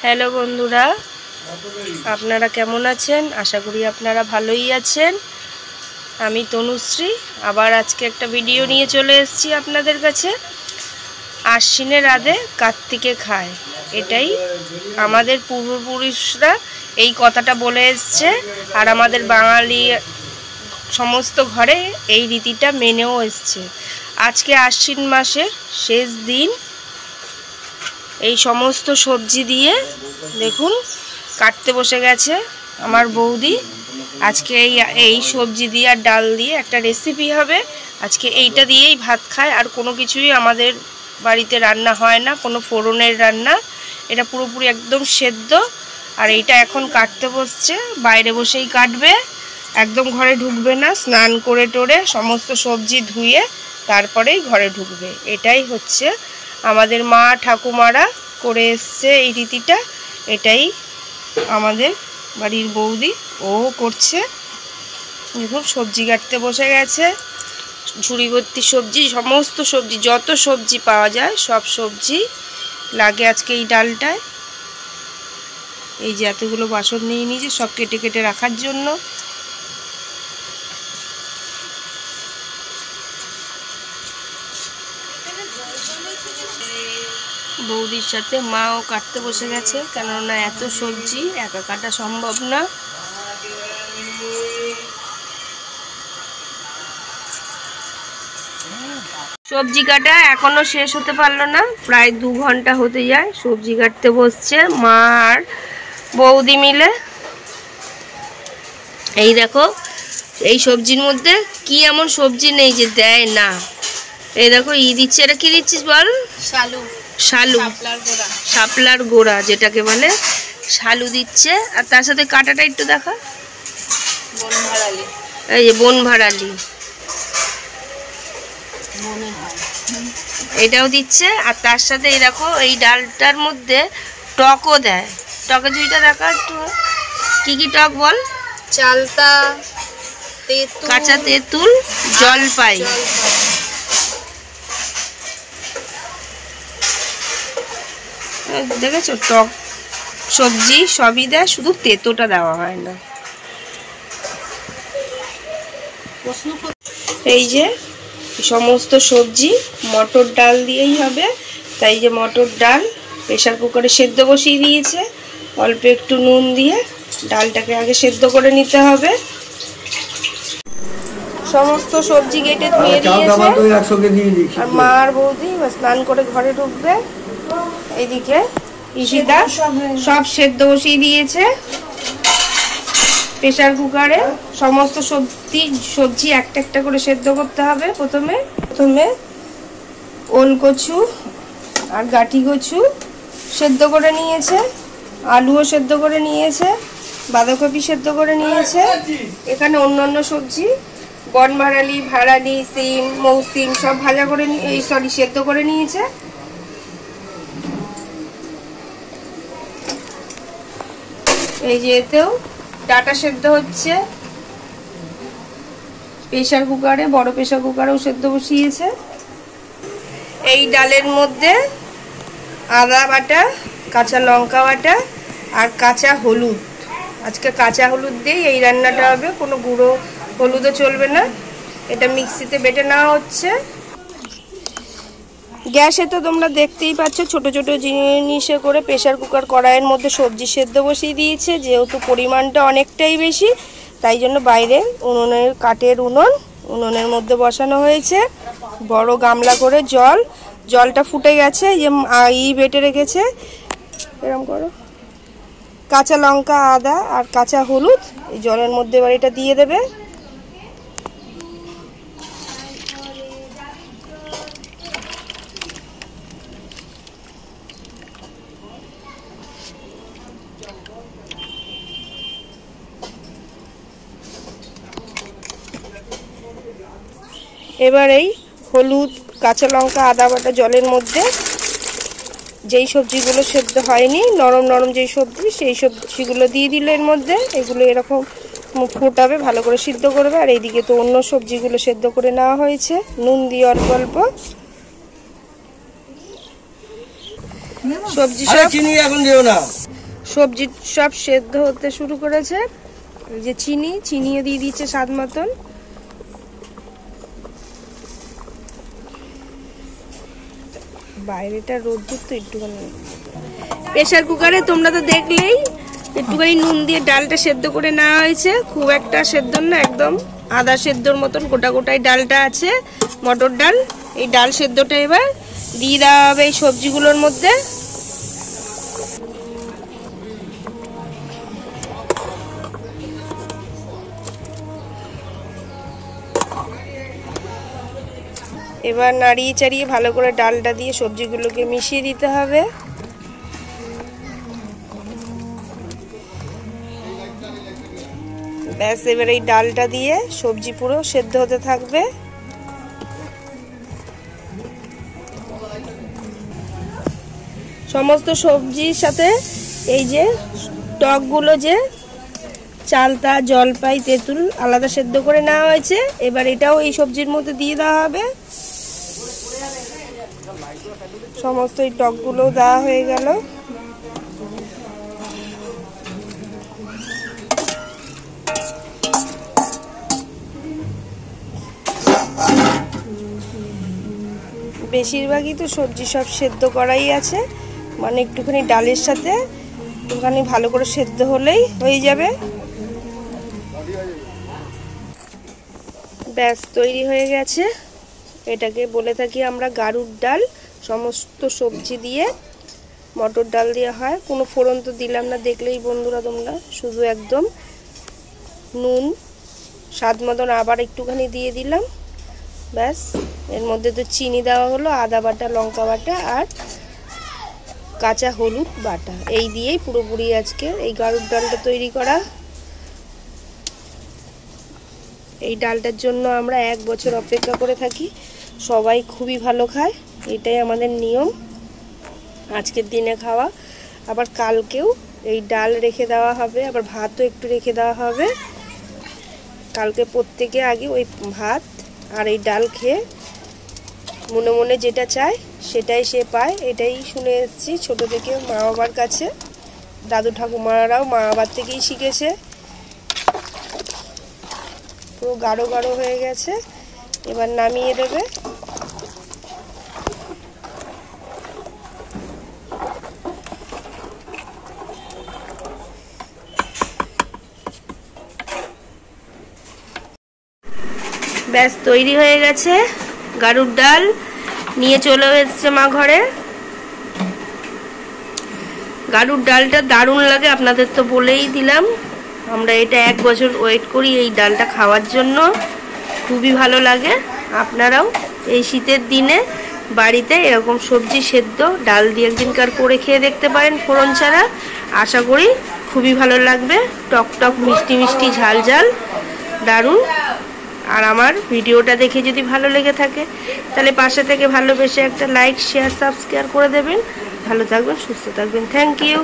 Hello বন্ধুরা, আপনারা কেমন আছেন? আশা করি আপনারা ভালোই আছেন। আমি তনুশ্রী আবার আজকে একটা ভিডিও নিয়ে চলে এসেছি আপনাদের কাছে। আশ্বিনের রাধে কার্তিকে খায়, এটাই আমাদের পূর্বপুরুষরা এই কথাটা বলে এসছে। আর আমাদের বাঙালি সমস্ত ঘরে এই রীতিটা মেনেও এসছে। আজকে আশ্বিন মাসের শেষ দিন। এই সমস্ত সবজি দিয়ে দেখুন কাটতে বসে গেছে আমার বৌদি। আজকে এই সবজি দিয়ে আর ডাল দিয়ে একটা রেসিপি হবে। আজকে এইটা দিয়েই ভাত খায়, আর কোনো কিছুই আমাদের বাড়িতে রান্না হয় না, কোনো ফোড়নের রান্না। এটা পুরোপুরি একদম সেদ্ধ। আর এইটা এখন কাটতে বসছে, বাইরে বসেই কাটবে, একদম ঘরে ঢুকবে না। স্নান করে টোরে সমস্ত সবজি ধুয়ে তারপরেই ঘরে ঢুকবে। এটাই হচ্ছে আমাদের মা ঠাকুমারা করে এসছে এই রীতিটা। এটাই আমাদের বাড়ির বৌদি ও করছে। দেখুন সবজি কাটতে বসে গেছে, ঝুড়ি ভর্তি সবজি, সমস্ত সবজি, যত সবজি পাওয়া যায় সব সবজি লাগে আজকে এই ডালটায়। এই যে এতগুলো বাসন নিয়ে নিয়েছে সব কেটে কেটে রাখার জন্য। বৌদির সাথে মাও কাটতে বসে গেছে, কেননা এত সবজি একা কাটা সম্ভব না। সবজি কাটা এখনো শেষ হতে পারলো না, প্রায় 2 ঘন্টা হতে যায়। সবজি কাটতে বসছে মা আর বৌদি মিলে। এই দেখো এই সবজির মধ্যে কি এমন সবজি নেই যে দেয় না। এই দেখো দিচ্ছে, এটা কি দিচ্ছিস বল? শালু, শাপলার গোড়া যেটাকে বলে, শালু দিচ্ছে। আর তার সাথে কাঁটাটা একটু দেখা, এই যে বনভাড়ালি এটাও দিচ্ছে। আর তার সাথে এই দেখো এই ডালটার মধ্যে টকও দেয়। টকে ঝুড়িটা দেখা একটু, কি কি টক বল? চালতা, কাঁচা তেঁতুল, জলপাই। দেখেছো টক সবজি সবই দেয়, শুধু তেঁতোটা দেওয়া হয় না। এই যে সমস্ত সবজি মটর ডাল দিয়েই হবে, তাই যে মটর ডাল প্রেসার কুকারে সেদ্ধ বসিয়ে দিয়েছে। অল্প একটু নুন দিয়ে ডালটাকে আগে সেদ্ধ করে নিতে হবে। সমস্ত সবজি কেটে ধুয়ে দিয়েছে। আর মা আর বৌদি স্নান করে ঘরে ঢুকবে। এইদিকে ইশিতা সব সেদ্ধ বসিয়ে দিয়েছে প্রেসার কুকারে। সমস্ত সবজি একটা একটা করে সেদ্ধ করতে হবে। প্রথমে ওলকচু আর গাঠি কচু সেদ্ধ করে নিয়েছে, আলুও সেদ্ধ করে নিয়েছে, বাঁধাকপি সেদ্ধ করে নিয়েছে। এখানে অন্যান্য সবজি বনভাড়ালি, ভাড়ালি, সিম, মৌসিম সব ভাজা করে সেদ্ধ করে নিয়েছে। এই যে এতেও ডাটা সেদ্ধ হচ্ছে প্রেসার কুকারে, বড় প্রেসার কুকারেও সেদ্ধ বসিয়েছে। এই ডালের মধ্যে আদা বাটা, কাঁচা লঙ্কা বাটা আর কাঁচা হলুদ। আজকে কাঁচা হলুদ দিয়েই এই রান্নাটা হবে, কোনো গুঁড়ো হলুদও চলবে না। এটা মিক্সিতে বেটে নেওয়া হচ্ছে। গ্যাসে তো তোমরা দেখতেই পাচ্ছ ছোট ছোট জিনিসে করে প্রেসার কুকার কড়াইয়ের মধ্যে সবজি সেদ্ধ বসিয়ে দিয়েছে। যেহেতু পরিমাণটা অনেকটাই বেশি, তাই জন্য বাইরে উনুনের কাঠের উনুনের মধ্যে বসানো হয়েছে। বড় গামলা করে জলটা ফুটে গেছে। যে বেটে রেখেছে, এরকম করো, কাঁচা লঙ্কা, আদা আর কাঁচা হলুদ এই জলের মধ্যে এবার এটা দিয়ে দেবে। এবার এই হলুদ, কাঁচা লঙ্কা, আদা বাটা জলের মধ্যে যেই সবজিগুলো সেদ্ধ হয়নি, নরম নরম যেই সবজি, সেই সবজিগুলো দিয়ে দিল এর মধ্যে। এগুলো এরকম ফোটাবে, ভালো করে সিদ্ধ করবে। আর এইদিকে তো অন্য সবজিগুলো সেদ্ধ করে নেওয়া হয়েছে নুন দিয়ে অল্প অল্প। সবজি সব চিনি এখন দিও না, সবজি সব সেদ্ধ হতে শুরু করেছে। এই যে চিনিও দিয়ে দিচ্ছে স্বাদ মতন। বাইরেটা রোদ্দুর তো একটুখানি। প্রেসার কুকারে তোমরা তো দেখলেই একটুখানি নুন দিয়ে ডালটা সেদ্ধ করে নেওয়া হয়েছে। খুব একটা সেদ্ধ না, একদম আধা সেদ্ধর মতন গোটা গোটাই ডালটা আছে, মটর ডাল। এই ডাল সেদ্ধটা এবার দিয়ে দেওয়া হবে এই সবজিগুলোর মধ্যে। এবার নাড়িয়ে চাড়িয়ে ভালো করে ডালটা দিয়ে সবজিগুলোকে মিশিয়ে দিতে হবে। ব্যাস, এবার এই ডালটা দিয়ে সবজি পুরো সেদ্ধ হতে থাকবে। সমস্ত সবজির সাথে এই যে টকগুলো, যে চালতা, জলপাই, তেঁতুল আলাদা সেদ্ধ করে নেওয়া হয়েছে, এবার এটাও এই সবজির মধ্যে দিয়ে দেওয়া হবে। সমস্ত এই টকগুলো দেওয়া হয়ে গেল। বেশিরভাগই তো সবজি সব সেদ্ধ করাই আছে, মানে একটুখানি ডালের সাথে একটুখানি ভালো করে সেদ্ধ হলেই হয়ে যাবে। ব্যাস, তৈরি হয়ে গেছে। এটাকে বলে থাকি আমরা গাড়ুর ডাল। সমস্ত সবজি দিয়ে মটর ডাল দিয়ে হয়, কোনো ফোড়ন তো দিলাম না, দেখলেই বন্ধুরা তোমরা। শুধু একদম নুন স্বাদ মতন আবার একটুখানি দিয়ে দিলাম। ব্যাস, এর মধ্যে তো চিনি দেওয়া হলো, আদা বাটা, লঙ্কা বাটা আর কাঁচা হলুদ বাটা, এই দিয়েই পুরোপুরি আজকে এই গাড়ুর ডালটা তৈরি করা। এই ডালটার জন্য আমরা 1 বছর অপেক্ষা করে থাকি। সবাই খুবই ভালো খায়, এটাই আমাদের নিয়ম আজকের দিনে খাওয়া। আবার কালকেও এই ডাল রেখে দেওয়া হবে, আবার ভাতও একটু রেখে দেওয়া হবে। কালকে প্রত্যেকে আগে ওই ভাত আর এই ডাল খেয়ে মনে মনে যেটা চায় সেটাই সে পায়। এটাই শুনে এসেছি ছোট থেকে মা বাবার কাছে। দাদু ঠাকুমারাও মা বাবার থেকেই শিখেছে। পুরো গাঢ় গাঢ় হয়ে গেছে, এবার নামিয়ে দেবে। ব্যাস, তৈরি হয়ে গেছে গাড়ুর ডাল। নিয়ে চলে এসেছে মা ঘরে। গাড়ুর ডালটা দারুণ লাগে, আপনাদের তো বলেই দিলাম। আমরা এটা 1 বছর ওয়েট করি এই ডালটা খাওয়ার জন্য, খুবই ভালো লাগে। আপনারাও এই শীতের দিনে বাড়িতে এরকম সবজি সেদ্ধ ডাল দিয়ে একদিনকার করে খেয়ে দেখতে পারেন ফোড়ন ছাড়া। আশা করি খুবই ভালো লাগবে, টক টক মিষ্টি মিষ্টি ঝাল ঝাল, দারুণ। আর আমার ভিডিওটা দেখে যদি ভালো লেগে থাকে তাহলে পাশে থেকে ভালোবেসে একটা লাইক, শেয়ার, সাবস্ক্রাইব করে দেবেন। ভালো থাকবেন, সুস্থ থাকবেন। Thank you.